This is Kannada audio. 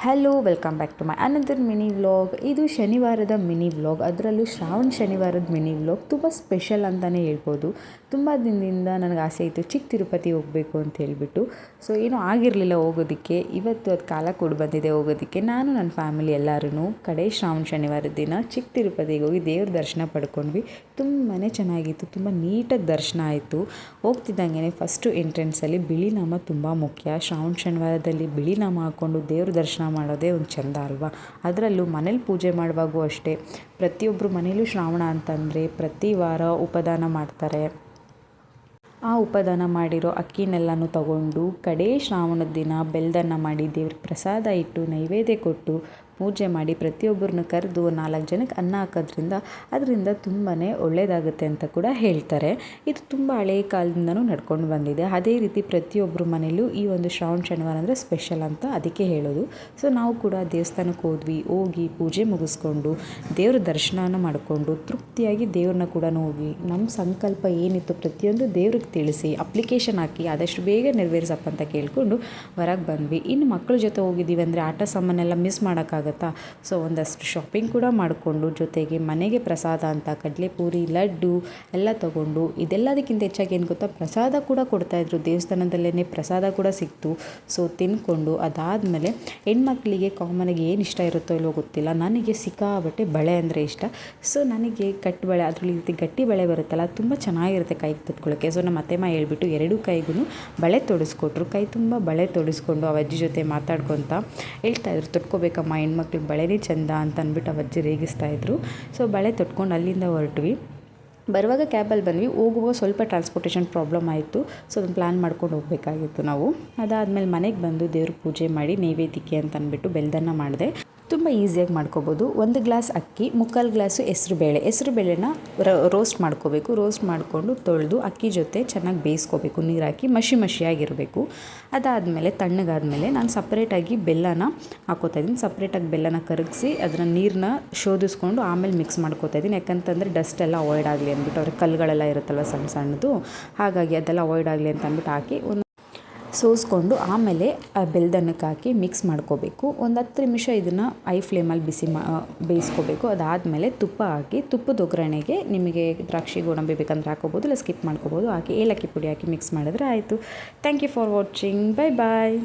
Hello welcome back to my another mini vlog. ಇದು ಶನಿವಾರದ ಮಿನಿ ವ್ಲಾಗ್, ಅದರಲ್ಲೂ ಶ್ರಾವಣ ಶನಿವಾರದ ಮಿನಿ ವ್ಲಾಗ್. ತುಂಬ ಸ್ಪೆಷಲ್ ಅಂತಲೇ ಹೇಳ್ಬೋದು. ತುಂಬ ದಿನದಿಂದ ನನಗೆ ಆಸೆ ಇತ್ತು ಚಿಕ್ಕ ತಿರುಪತಿ ಹೋಗಬೇಕು ಅಂತ ಹೇಳಿಬಿಟ್ಟು. ಸೊ ಏನೂ ಆಗಿರಲಿಲ್ಲ ಹೋಗೋದಕ್ಕೆ. ಇವತ್ತು ಅದು ಕಾಲ ಕೂಡ ಬಂದಿದೆ ಹೋಗೋದಕ್ಕೆ. ನಾನು ನನ್ನ ಫ್ಯಾಮಿಲಿ ಎಲ್ಲರೂ ಕಡೆ ಶ್ರಾವಣ ಶನಿವಾರದ ದಿನ ಚಿಕ್ಕ ತಿರುಪತಿಗೆ ಹೋಗಿ ದೇವ್ರ ದರ್ಶನ ಪಡ್ಕೊಂಡ್ವಿ. ತುಂಬಾ ಚೆನ್ನಾಗಿತ್ತು, ತುಂಬ ನೀಟಾಗಿ ದರ್ಶನ ಆಯಿತು. ಹೋಗ್ತಿದ್ದಂಗೆ ಫಸ್ಟು ಎಂಟ್ರೆನ್ಸಲ್ಲಿ ಬಿಳಿ ನಾಮ ತುಂಬ ಮುಖ್ಯ. ಶ್ರಾವಣ ಶನಿವಾರದಲ್ಲಿ ಬಿಳಿ ನಾಮ ಹಾಕ್ಕೊಂಡು ದೇವ್ರ ದರ್ಶನ ಮಾಡೋದೇ ಒಂದು ಚೆಂದ ಅಲ್ವಾ. ಅದರಲ್ಲೂ ಮನೇಲಿ ಪೂಜೆ ಮಾಡುವಾಗೂ ಅಷ್ಟೇ, ಪ್ರತಿಯೊಬ್ಬರು ಮನೇಲೂ ಶ್ರಾವಣ ಅಂತಂದರೆ ಪ್ರತಿ ವಾರ ಉಪದಾನ ಮಾಡ್ತಾರೆ. ಆ ಉಪದಾನ ಮಾಡಿರೋ ಅಕ್ಕಿನೆಲ್ಲನೂ ತಗೊಂಡು ಕಡೇ ಶ್ರಾವಣದ ದಿನ ಬೆಲ್ಲದನ್ನ ಮಾಡಿ ದೇವ್ರಿಗೆ ಪ್ರಸಾದ ಇಟ್ಟು ನೈವೇದ್ಯ ಕೊಟ್ಟು ಪೂಜೆ ಮಾಡಿ ಪ್ರತಿಯೊಬ್ಬರನ್ನು ಕರೆದು 4 ಜನಕ್ಕೆ ಅನ್ನ ಹಾಕೋದ್ರಿಂದ ಅದರಿಂದ ತುಂಬಾ ಒಳ್ಳೆಯದಾಗುತ್ತೆ ಅಂತ ಕೂಡ ಹೇಳ್ತಾರೆ. ಇದು ತುಂಬ ಹಳೆಯ ಕಾಲದಿಂದನೂ ನಡ್ಕೊಂಡು ಬಂದಿದೆ. ಅದೇ ರೀತಿ ಪ್ರತಿಯೊಬ್ಬರ ಮನೇಲೂ ಈ ಒಂದು ಶ್ರಾವಣ ಶನಿವಾರ ಅಂದರೆ ಸ್ಪೆಷಲ್ ಅಂತ ಅದಕ್ಕೆ ಹೇಳೋದು. ಸೊ ನಾವು ಕೂಡ ದೇವಸ್ಥಾನಕ್ಕೆ ಹೋಗಿ ಪೂಜೆ ಮುಗಿಸ್ಕೊಂಡು ದೇವ್ರ ದರ್ಶನನ ಮಾಡಿಕೊಂಡು ತೃಪ್ತಿಯಾಗಿ ದೇವ್ರನ್ನ ಕೂಡ ಹೋಗಿ ನಮ್ಮ ಸಂಕಲ್ಪ ಏನಿತ್ತು ಪ್ರತಿಯೊಂದು ದೇವ್ರಿಗೆ ತಿಳಿಸಿ ಅಪ್ಲಿಕೇಶನ್ ಹಾಕಿ ಆದಷ್ಟು ಬೇಗ ನೆರವೇರಿಸಪ್ಪ ಅಂತ ಕೇಳಿಕೊಂಡು ಹೊರಗೆ ಬಂದ್ವಿ. ಇನ್ನು ಮಕ್ಕಳ ಜೊತೆ ಹೋಗಿದ್ದೀವಿ ಅಂದರೆ ಆಟ ಸಾಮಾನೆಲ್ಲ ಮಿಸ್ ಮಾಡೋಕ್ಕಾಗುತ್ತೆ. ಸೊ ಒಂದಷ್ಟು ಶಾಪಿಂಗ್ ಕೂಡ ಮಾಡಿಕೊಂಡು ಜೊತೆಗೆ ಮನೆಗೆ ಪ್ರಸಾದ ಅಂತ ಕಡಲೆಪೂರಿ ಲಡ್ಡು ಎಲ್ಲ ತಗೊಂಡು, ಇದೆಲ್ಲದಕ್ಕಿಂತ ಹೆಚ್ಚಾಗಿ ಏನು ಗೊತ್ತಾ, ಪ್ರಸಾದ ಕೂಡ ಕೊಡ್ತಾಯಿದ್ರು. ದೇವಸ್ಥಾನದಲ್ಲೇ ಪ್ರಸಾದ ಕೂಡ ಸಿಕ್ತು. ಸೊ ತಿಂದ್ಕೊಂಡು ಅದಾದಮೇಲೆ ಹೆಣ್ಮಕ್ಳಿಗೆ ಕಾಮನಾಗಿ ಏನು ಇಷ್ಟ ಇರುತ್ತೋ ಇಲ್ಲೋ ಗೊತ್ತಿಲ್ಲ, ನನಗೆ ಸಿಕ್ಕಾಬಟ್ಟೆ ಬಳೆ ಅಂದರೆ ಇಷ್ಟ. ಸೊ ನನಗೆ ಕಟ್ಟು ಬಳೆ, ಅದರಲ್ಲಿ ರೀತಿ ಗಟ್ಟಿ ಬಳೆ ಬರುತ್ತಲ್ಲ, ತುಂಬ ಚೆನ್ನಾಗಿರುತ್ತೆ ಕೈಗೆ ತೊಟ್ಕೊಳ್ಳೋಕ್ಕೆ. ಸೊ ನಮ್ಮ ಅತ್ತೆಮ್ಮ ಹೇಳ್ಬಿಟ್ಟು 2 ಕೈಗೂ ಬಳೆ ತೊಡಿಸ್ಕೊಟ್ರು. ಕೈ ತುಂಬ ಬಳೆ ತೊಡಿಸ್ಕೊಂಡು ಆ ಅಜ್ಜಿ ಜೊತೆ ಮಾತಾಡ್ಕೊತ ಹೇಳ್ತಾಯಿದ್ರು, ತೊಟ್ಕೋಬೇಕಮ್ಮ ಹೆಣ್ಮಕ್ಳಿಗೆ ಬಳೆನೇ ಚೆಂದ ಅಂತ ಅಂದ್ಬಿಟ್ಟು ಆ ಅಜ್ಜಿ ರೇಗಿಸ್ತಾಯಿದ್ರು. ಸೊ ಬಳೆ ತೊಟ್ಕೊಂಡು ಅಲ್ಲಿಂದ ಹೊರಟ್ವಿ. ಬರುವಾಗ ಕ್ಯಾಬಲ್ಲಿ ಬಂದ್ವಿ, ಹೋಗುವಾಗ ಸ್ವಲ್ಪ ಟ್ರಾನ್ಸ್ಪೋರ್ಟೇಷನ್ ಪ್ರಾಬ್ಲಮ್ ಆಯಿತು. ಸೊ ಅದನ್ನು ಪ್ಲ್ಯಾನ್ ಮಾಡ್ಕೊಂಡು ಹೋಗಬೇಕಾಗಿತ್ತು ನಾವು. ಅದಾದಮೇಲೆ ಮನೆಗೆ ಬಂದು ದೇವ್ರ ಪೂಜೆ ಮಾಡಿ ನೈವೇದ್ಯಕ್ಕೆ ಅಂತ ಅಂದ್ಬಿಟ್ಟು ಬೆಲ್ಲದನ್ನ ಮಾಡಿದೆ. ತುಂಬ ಈಸಿಯಾಗಿ ಮಾಡ್ಕೋಬೋದು. 1 ಗ್ಲಾಸ್ ಅಕ್ಕಿ, 3/4 ಗ್ಲಾಸು ಹೆಸರುಬೇಳೆನ ರೋಸ್ಟ್ ಮಾಡ್ಕೋಬೇಕು. ರೋಸ್ಟ್ ಮಾಡಿಕೊಂಡು ತೊಳೆದು ಅಕ್ಕಿ ಜೊತೆ ಚೆನ್ನಾಗಿ ಬೇಯಿಸ್ಕೋಬೇಕು, ನೀರು ಹಾಕಿ ಮಷಿಯಾಗಿರಬೇಕು. ಅದಾದಮೇಲೆ ತಣ್ಣಗಾದಮೇಲೆ ನಾನು ಸಪ್ರೇಟಾಗಿ ಬೆಲ್ಲನ ಹಾಕೋತಾಯಿದ್ದೀನಿ. ಸಪ್ರೇಟಾಗಿ ಬೆಲ್ಲನ ಕರಗಿಸಿ ಅದರ ನೀರನ್ನ ಶೋಧಿಸ್ಕೊಂಡು ಆಮೇಲೆ ಮಿಕ್ಸ್ ಮಾಡ್ಕೋತಾಯಿದ್ದೀನಿ. ಯಾಕಂತಂದರೆ ಡಸ್ಟ್ ಎಲ್ಲ ಅವಾಯ್ಡ್ ಆಗಲಿ ಅಂದ್ಬಿಟ್ಟು, ಅವ್ರಿಗೆ ಕಲ್ಲುಗಳೆಲ್ಲ ಇರುತ್ತಲ್ವ ಸಣ್ಣ ಸಣ್ಣದು, ಹಾಗಾಗಿ ಅದೆಲ್ಲ ಅವಾಯ್ಡ್ ಆಗಲಿ ಅಂತ ಅಂದ್ಬಿಟ್ಟು ಹಾಕಿ ಸೋಸ್ಕೊಂಡು ಆಮೇಲೆ ಬೆಲ್ಲದನ್ನಕ್ಕೆ ಹಾಕಿ ಮಿಕ್ಸ್ ಮಾಡ್ಕೋಬೇಕು. ಒಂದು 10 ನಿಮಿಷ ಇದನ್ನು ಐ ಫ್ಲೇಮಲ್ಲಿ ಬೇಯಿಸ್ಕೋಬೇಕು. ಅದಾದಮೇಲೆ ತುಪ್ಪ ಹಾಕಿ, ತುಪ್ಪದ ಒಗ್ಗರಣೆಗೆ ನಿಮಗೆ ದ್ರಾಕ್ಷಿ ಗೋಡಂಬಿ ಬೇಕಂದ್ರೆ ಹಾಕೋಬೋದು, ಇಲ್ಲ ಸ್ಕಿಪ್ ಮಾಡ್ಕೋಬೋದು. ಹಾಕಿ ಏಲಕ್ಕಿ ಪುಡಿ ಹಾಕಿ ಮಿಕ್ಸ್ ಮಾಡಿದ್ರೆ ಆಯಿತು. Thank you for watching. Bye bye.